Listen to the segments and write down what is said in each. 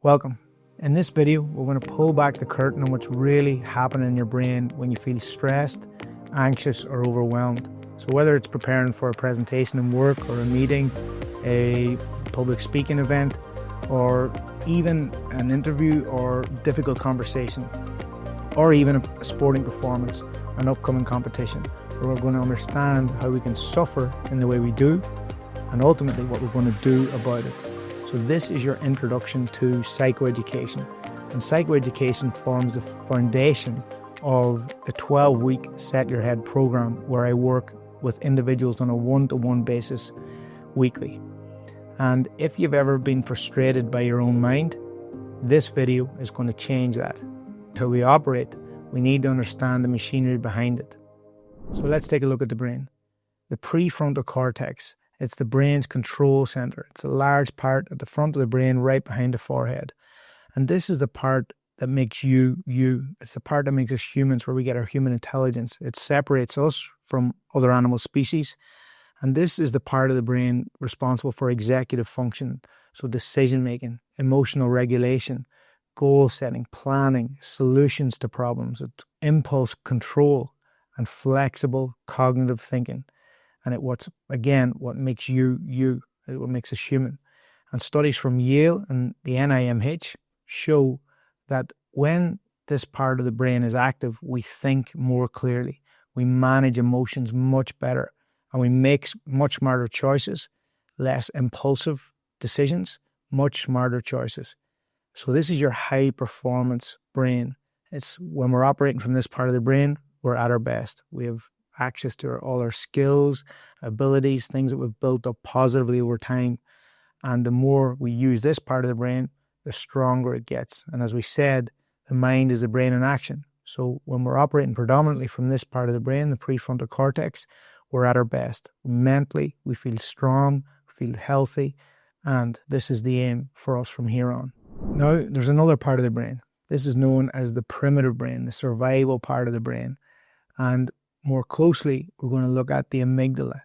Welcome. In this video, we're going to pull back the curtain on what's really happening in your brain when you feel stressed, anxious, or overwhelmed. So whether it's preparing for a presentation in work or a meeting, a public speaking event, or even an interview or difficult conversation, or even a sporting performance, an upcoming competition, where we're going to understand how we can suffer in the way we do, and ultimately what we're going to do about it. So this is your introduction to psychoeducation. And psychoeducation forms the foundation of the 12-week Set Your Head program, where I work with individuals on a one-to-one basis weekly. And if you've ever been frustrated by your own mind, this video is going to change that. How we operate, we need to understand the machinery behind it. So let's take a look at the brain. The prefrontal cortex. It's the brain's control center. It's a large part at the front of the brain, right behind the forehead. And this is the part that makes you, you. It's the part that makes us humans, where we get our human intelligence. It separates us from other animal species. And this is the part of the brain responsible for executive function. So decision-making, emotional regulation, goal setting, planning, solutions to problems, impulse control, and flexible cognitive thinking. And what makes you, what makes us human. And studies from Yale and the NIMH show that when this part of the brain is active, we think more clearly, we manage emotions much better, and we make much smarter choices, less impulsive decisions, much smarter choices. So this is your high performance brain. It's when we're operating from this part of the brain, we're at our best. We have access to all our skills, abilities, things that we've built up positively over time. And the more we use this part of the brain, the stronger it gets. And as we said, the mind is the brain in action. So when we're operating predominantly from this part of the brain, the prefrontal cortex, we're at our best. Mentally, we feel strong, we feel healthy, and this is the aim for us from here on. Now, there's another part of the brain. This is known as the primitive brain, the survival part of the brain. And more closely, we're going to look at the amygdala.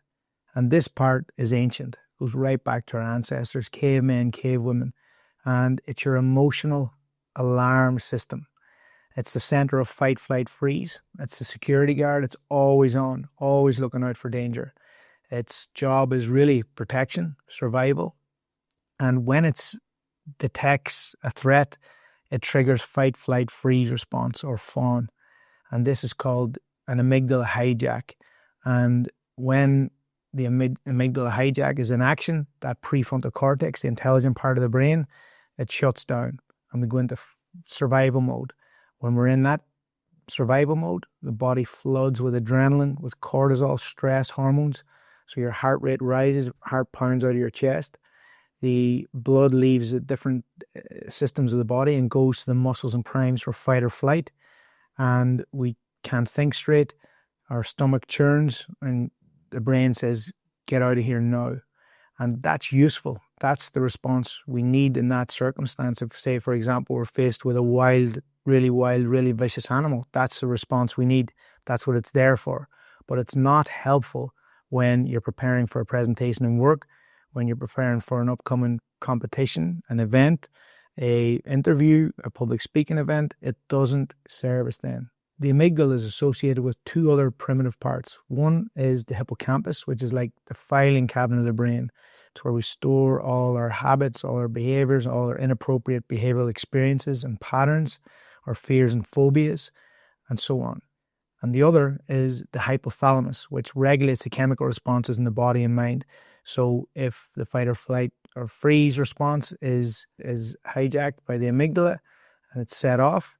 And this part is ancient. It goes right back to our ancestors, cavemen, cavewomen. And it's your emotional alarm system. It's the center of fight, flight, freeze. It's the security guard. It's always on, always looking out for danger. Its job is really protection, survival. And when it detects a threat, it triggers fight, flight, freeze response, or fawn. And this is called an amygdala hijack. And when the amygdala hijack is in action, that prefrontal cortex, the intelligent part of the brain, it shuts down and we go into survival mode. When we're in that survival mode, the body floods with adrenaline, with cortisol, stress hormones. So your heart rate rises, heart pounds out of your chest. The blood leaves the different systems of the body and goes to the muscles and primes for fight or flight. And we can't think straight, our stomach churns, and the brain says, get out of here now. And that's useful. That's the response we need in that circumstance. If, say, for example, we're faced with a wild, really vicious animal, that's the response we need. That's what it's there for. But it's not helpful when you're preparing for a presentation in work, when you're preparing for an upcoming competition, an event, an interview, a public speaking event. It doesn't serve us then. The amygdala is associated with two other primitive parts. One is the hippocampus, which is like the filing cabinet of the brain. It's where we store all our habits, all our behaviors, all our inappropriate behavioral experiences and patterns, our fears and phobias, and so on. And the other is the hypothalamus, which regulates the chemical responses in the body and mind. So if the fight or flight or freeze response is hijacked by the amygdala and it's set off,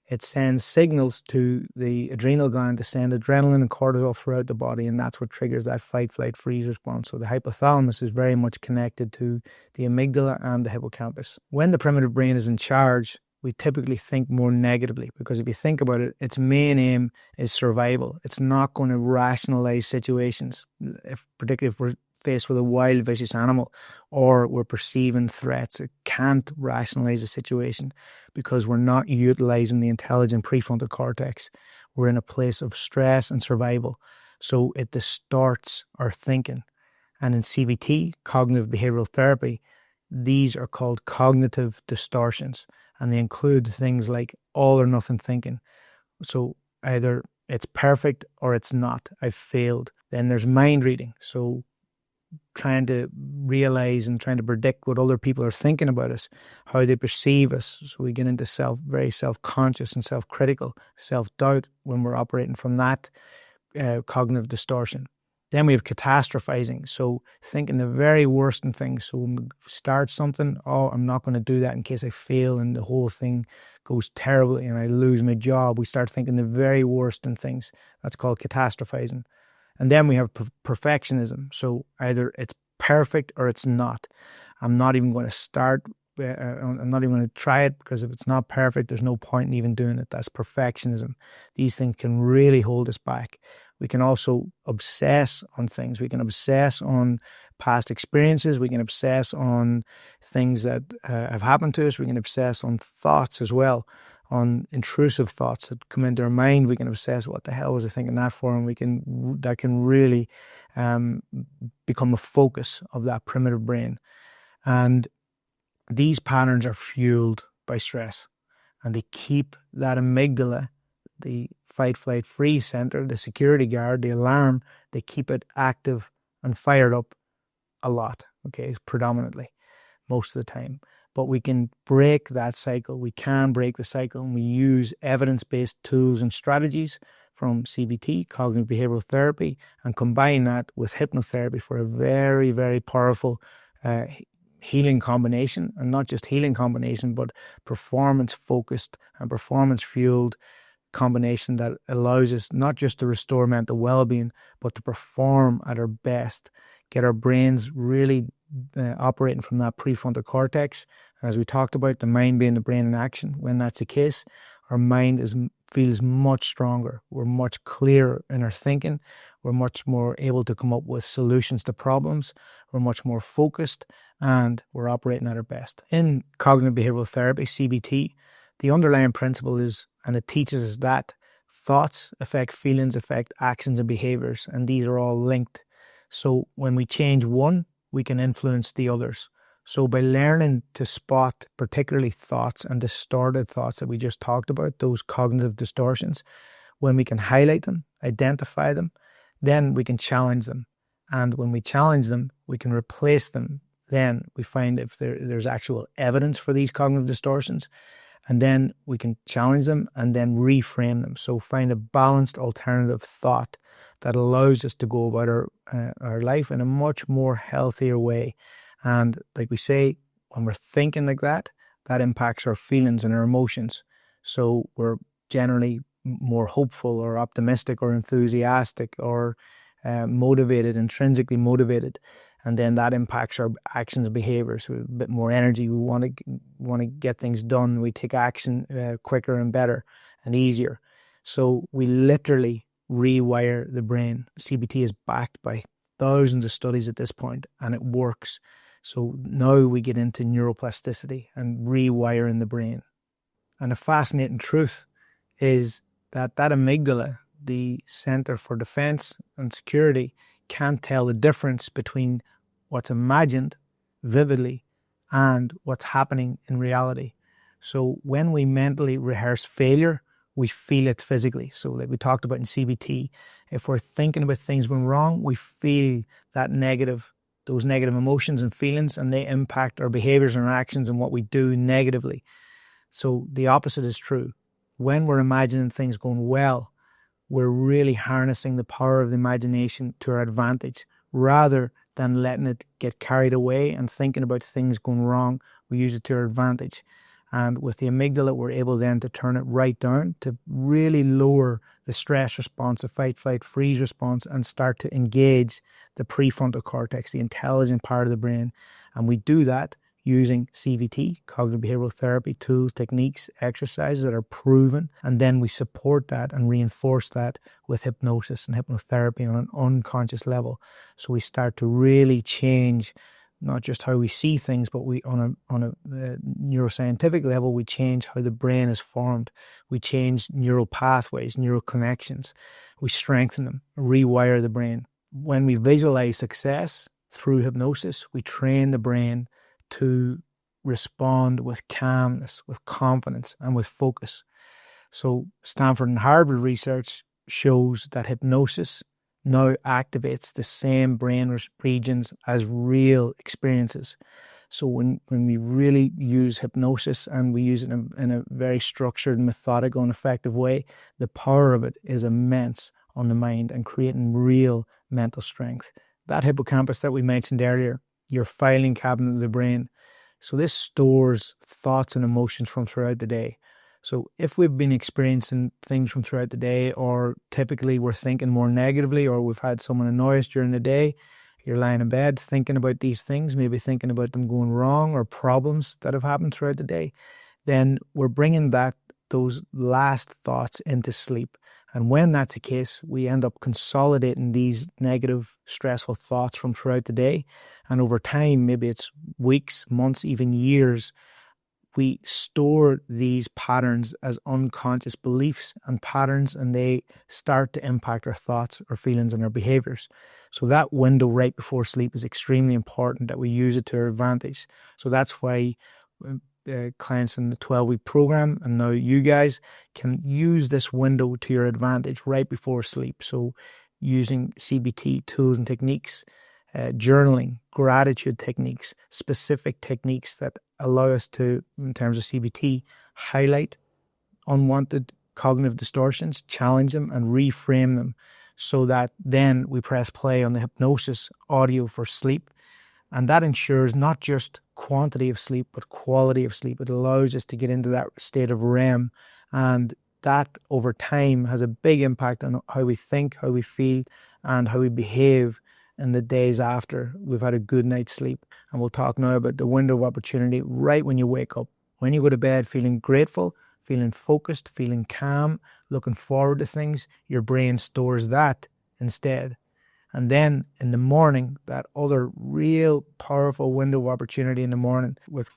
it sends signals to the adrenal gland to send adrenaline and cortisol throughout the body, and that's what triggers that fight, flight, freeze response. So the hypothalamus is very much connected to the amygdala and the hippocampus. When the primitive brain is in charge, we typically think more negatively, because if you think about it, its main aim is survival. It's not going to rationalize situations, particularly if we're faced with a wild, vicious animal, or we're perceiving threats. It can't rationalize the situation because we're not utilizing the intelligent prefrontal cortex. We're in a place of stress and survival. So it distorts our thinking. And in CBT, cognitive behavioral therapy, these are called cognitive distortions, and they include things like all or nothing thinking. So either it's perfect or it's not. I've failed. Then there's mind reading. So trying to realize and trying to predict what other people are thinking about us, how they perceive us. So we get into very self-conscious and self-critical, self-doubt when we're operating from that cognitive distortion. Then we have catastrophizing. So thinking the very worst in things. So when we start something, I'm not going to do that in case I fail and the whole thing goes terribly and I lose my job. We start thinking the very worst in things. That's called catastrophizing. And then we have perfectionism. So either it's perfect or it's not. I'm not even going to start. I'm not even going to try it, because if it's not perfect, there's no point in even doing it. That's perfectionism. These things can really hold us back. We can also obsess on things. We can obsess on past experiences. We can obsess on things that have happened to us. We can obsess on thoughts as well, on intrusive thoughts that come into our mind. We can obsess, what the hell was I thinking that for? And that can really become a focus of that primitive brain. And these patterns are fueled by stress, and they keep that amygdala, the fight, flight, freeze center, the security guard, the alarm, they keep it active and fired up a lot, okay, predominantly, most of the time. But we can break that cycle. We can break the cycle, and we use evidence-based tools and strategies from CBT, cognitive behavioral therapy, and combine that with hypnotherapy for a very, very powerful healing combination. And not just healing combination, but performance-focused and performance-fueled combination that allows us not just to restore mental well-being, but to perform at our best, get our brains really operating from that prefrontal cortex. And as we talked about, the mind being the brain in action, when that's the case, our mind feels much stronger. We're much clearer in our thinking. We're much more able to come up with solutions to problems. We're much more focused, and we're operating at our best. In cognitive behavioral therapy, CBT, the underlying principle is, and it teaches us that thoughts affect feelings, affect actions and behaviors, and these are all linked. So when we change one, we can influence the others. So by learning to spot particularly thoughts and distorted thoughts that we just talked about, those cognitive distortions, when we can highlight them, identify them, then we can challenge them. And when we challenge them, we can replace them. Then we find if there's actual evidence for these cognitive distortions, and then we can challenge them and then reframe them. So find a balanced alternative thought that allows us to go about our life in a much more healthier way. And like we say, when we're thinking like that, that impacts our feelings and our emotions. So we're generally more hopeful or optimistic or enthusiastic or motivated, intrinsically motivated. And then that impacts our actions and behaviors. We're a bit more energy. We want to get things done. We take action quicker and better and easier. So we literally rewire the brain. CBT is backed by thousands of studies at this point, and it works. So now we get into neuroplasticity and rewiring the brain. And a fascinating truth is that amygdala, the center for defense and security, can't tell the difference between what's imagined vividly and what's happening in reality. So when we mentally rehearse failure, we feel it physically. So like we talked about in CBT, if we're thinking about things going wrong, we feel those negative emotions and feelings, and they impact our behaviors and our actions and what we do negatively. So the opposite is true. When we're imagining things going well, we're really harnessing the power of the imagination to our advantage, rather than letting it get carried away and thinking about things going wrong. We use it to our advantage. And with the amygdala, we're able then to turn it right down to really lower the stress response, the fight, flight, freeze response, and start to engage the prefrontal cortex, the intelligent part of the brain. And we do that using CBT, cognitive behavioral therapy, tools, techniques, exercises that are proven. And then we support that and reinforce that with hypnosis and hypnotherapy on an unconscious level. So we start to really change not just how we see things, but we on a neuroscientific level, we change how the brain is formed. We change neural pathways, neural connections. We strengthen them, rewire the brain. When we visualize success through hypnosis, we train the brain to respond with calmness, with confidence, and with focus. So Stanford and Harvard research shows that hypnosis now activates the same brain regions as real experiences. So when we really use hypnosis and we use it in a very structured, methodical, and effective way, the power of it is immense on the mind and creating real mental strength. That hippocampus that we mentioned earlier, your filing cabinet of the brain, so this stores thoughts and emotions from throughout the day. So if we've been experiencing things from throughout the day, or typically we're thinking more negatively, or we've had someone annoy us during the day, you're lying in bed thinking about these things, maybe thinking about them going wrong or problems that have happened throughout the day, then we're bringing those last thoughts into sleep. And when that's the case, we end up consolidating these negative, stressful thoughts from throughout the day. And over time, maybe it's weeks, months, even years, we store these patterns as unconscious beliefs and patterns, and they start to impact our thoughts, our feelings, and our behaviors. So that window right before sleep is extremely important that we use it to our advantage. So that's why clients in the 12-week program, and now you guys, can use this window to your advantage right before sleep. So using CBT tools and techniques, journaling, gratitude techniques, specific techniques that allow us to, in terms of CBT, highlight unwanted cognitive distortions, challenge them, and reframe them, so that then we press play on the hypnosis audio for sleep. And that ensures not just quantity of sleep, but quality of sleep. It allows us to get into that state of REM, and that over time has a big impact on how we think, how we feel, and how we behave in the days after we've had a good night's sleep. And we'll talk now about the window of opportunity right when you wake up. When you go to bed feeling grateful, feeling focused, feeling calm, looking forward to things, your brain stores that instead. And then in the morning, that other real powerful window of opportunity in the morning, with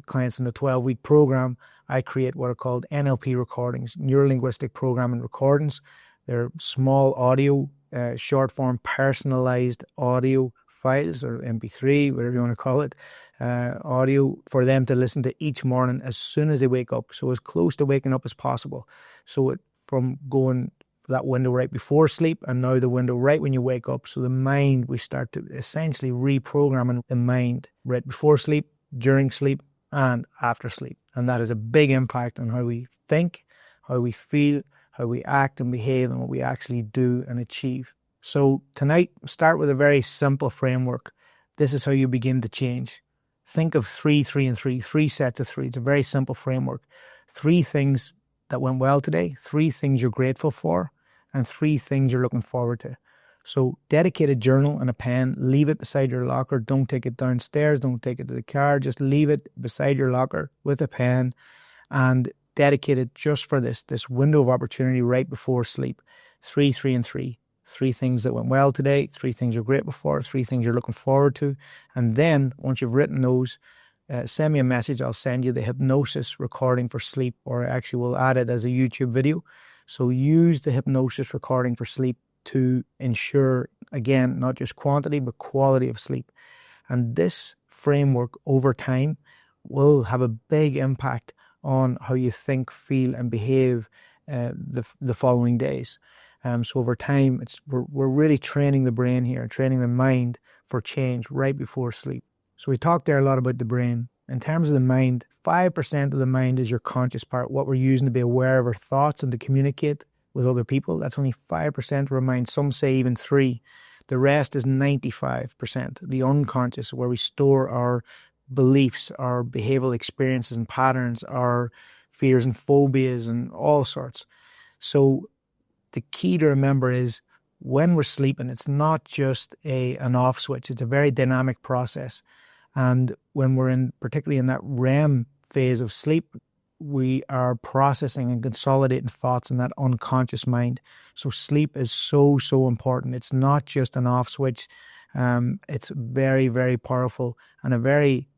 clients in the 12-week program, I create what are called NLP recordings, neuro-linguistic programming recordings. They're small audio, short form personalized audio files, or MP3, whatever you want to call it, audio for them to listen to each morning as soon as they wake up. So as close to waking up as possible. So from going that window right before sleep, and now the window right when you wake up. So the mind, we start to essentially reprogramming the mind right before sleep, during sleep, and after sleep. And that has a big impact on how we think, how we feel, how we act and behave, and what we actually do and achieve. So tonight, start with a very simple framework. This is how you begin to change. Think of 3, 3, and 3, 3 sets of 3. It's a very simple framework. 3 things that went well today, 3 things you're grateful for, and 3 things you're looking forward to. So dedicate a journal and a pen, leave it beside your locker. Don't take it downstairs, don't take it to the car, just leave it beside your locker with a pen, and dedicate it just for this window of opportunity right before sleep. 3, 3, and 3. 3 things that went well today, 3 things you're grateful for, 3 things you're looking forward to. And then once you've written those, send me a message. I'll send you the hypnosis recording for sleep, or actually we'll add it as a YouTube video. So use the hypnosis recording for sleep to ensure, again, not just quantity, but quality of sleep. And this framework over time will have a big impact on how you think, feel, and behave the following days. So over time, we're really training the brain here, training the mind for change right before sleep. So we talked there a lot about the brain. In terms of the mind, 5% of the mind is your conscious part, what we're using to be aware of our thoughts and to communicate with other people. That's only 5% of our mind. Some say even 3%. The rest is 95%, the unconscious, where we store our beliefs, our behavioral experiences and patterns, our fears and phobias and all sorts. So the key to remember is when we're sleeping, it's not just an off switch. It's a very dynamic process. And when we're particularly in that REM phase of sleep, we are processing and consolidating thoughts in that unconscious mind. So sleep is so, so important. It's not just an off switch. It's very, very powerful and a very,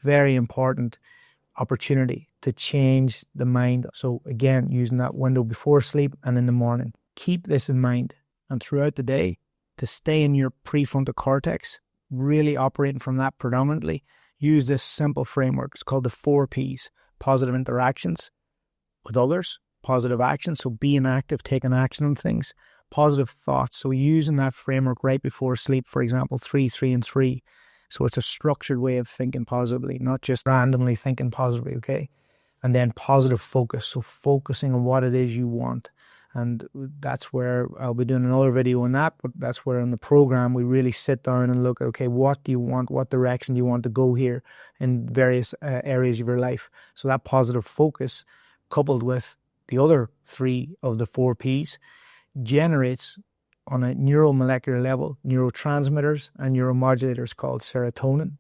very important opportunity to change the mind. So again, using that window before sleep and in the morning. Keep this in mind. And throughout the day, to stay in your prefrontal cortex, really operating from that predominantly, use this simple framework. It's called the 4Ps: positive interactions with others, positive action, so being active, taking action on things, positive thoughts, so using that framework right before sleep, for example, 3, 3, and 3. So it's a structured way of thinking positively, not just randomly thinking positively, okay? And then positive focus, so focusing on what it is you want. And that's where I'll be doing another video on that, but that's where in the program we really sit down and look at, okay, what do you want? What direction do you want to go here in various areas of your life? So that positive focus, coupled with the other 3 of the 4Ps, generates on a neuromolecular level neurotransmitters and neuromodulators called serotonin,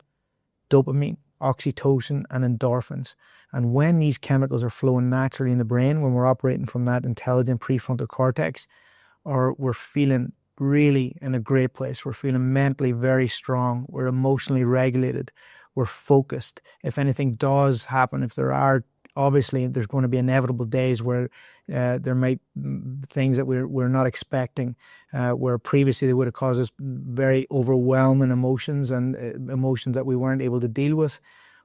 dopamine, oxytocin, and endorphins. And when these chemicals are flowing naturally in the brain, when we're operating from that intelligent prefrontal cortex, or we're feeling really in a great place, we're feeling mentally very strong, we're emotionally regulated, we're focused. If anything does happen, if there are, obviously there's going to be inevitable days where there might things that we're not expecting, where previously they would have caused us very overwhelming emotions and emotions that we weren't able to deal with.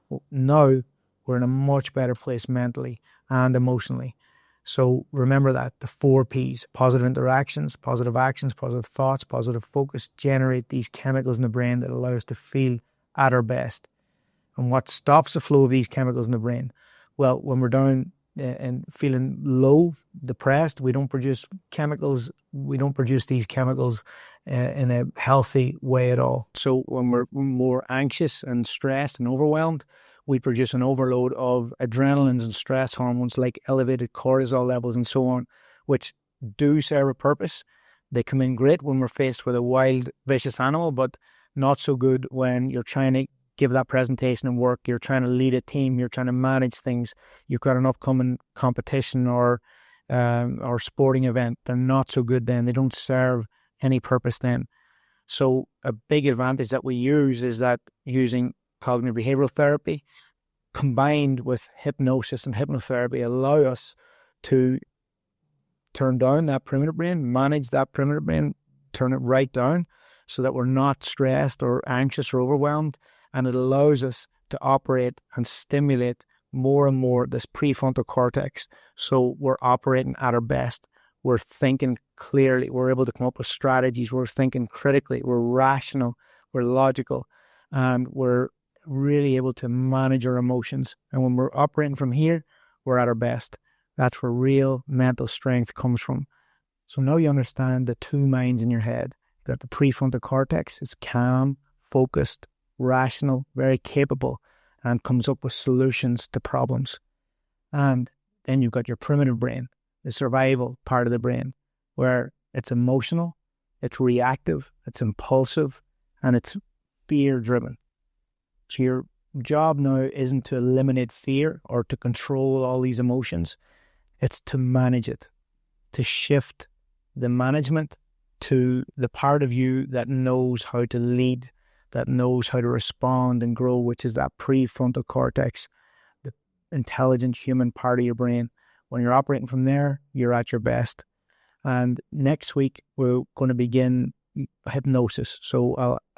Well, now we're in a much better place mentally and emotionally. So remember that the 4Ps: positive interactions, positive actions, positive thoughts, positive focus, generate these chemicals in the brain that allow us to feel at our best. And what stops the flow of these chemicals in the brain? Well, when we're down and feeling low, depressed, we don't produce chemicals. We don't produce these chemicals in a healthy way at all. So when we're more anxious and stressed and overwhelmed, we produce an overload of adrenalines and stress hormones like elevated cortisol levels and so on, which do serve a purpose. They come in great when we're faced with a wild, vicious animal, but not so good when you're trying to give that presentation and work, you're trying to lead a team, you're trying to manage things, you've got an upcoming competition or sporting event. They're not so good then. They don't serve any purpose then. So a big advantage that we use is that using cognitive behavioral therapy combined with hypnosis and hypnotherapy allow us to turn down that primitive brain, manage that primitive brain, turn it right down so that we're not stressed or anxious or overwhelmed. And it allows us to operate and stimulate more and more this prefrontal cortex. So we're operating at our best. We're thinking clearly. We're able to come up with strategies. We're thinking critically. We're rational. We're logical. And we're really able to manage our emotions. And when we're operating from here, we're at our best. That's where real mental strength comes from. So now you understand the 2 minds in your head. You've got the prefrontal cortex. It's calm, focused, rational, very capable, and comes up with solutions to problems. And then you've got your primitive brain, the survival part of the brain, where it's emotional, it's reactive, it's impulsive, and it's fear-driven. So your job now isn't to eliminate fear or to control all these emotions. It's to manage it, to shift the management to the part of you that knows how to lead, that knows how to respond and grow, which is that prefrontal cortex, the intelligent human part of your brain. When you're operating from there, you're at your best. And next week, we're going to begin hypnosis. So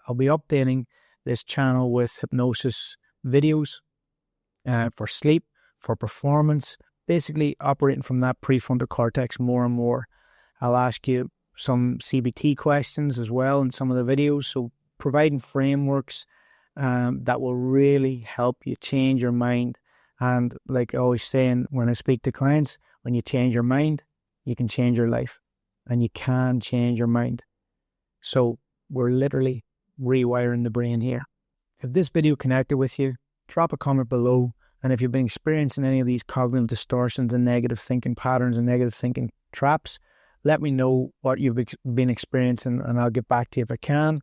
I'll be updating this channel with hypnosis videos for sleep, for performance, basically operating from that prefrontal cortex more and more. I'll ask you some CBT questions as well in some of the videos. So providing frameworks that will really help you change your mind. And like I always saying when I speak to clients, when you change your mind, you can change your life. And you can change your mind. So we're literally rewiring the brain here. If this video connected with you, drop a comment below. And if you've been experiencing any of these cognitive distortions and negative thinking patterns and negative thinking traps, let me know what you've been experiencing and I'll get back to you if I can,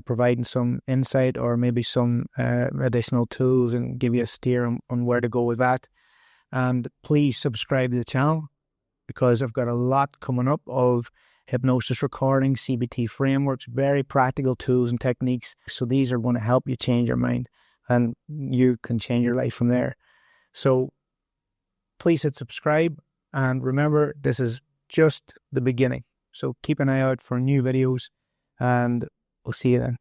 providing some insight or maybe some additional tools and give you a steer on where to go with that. And please subscribe to the channel because I've got a lot coming up of hypnosis recordings, CBT frameworks, very practical tools and techniques. So these are going to help you change your mind and you can change your life from there. So please hit subscribe and remember this is just the beginning. So keep an eye out for new videos and we'll see you then.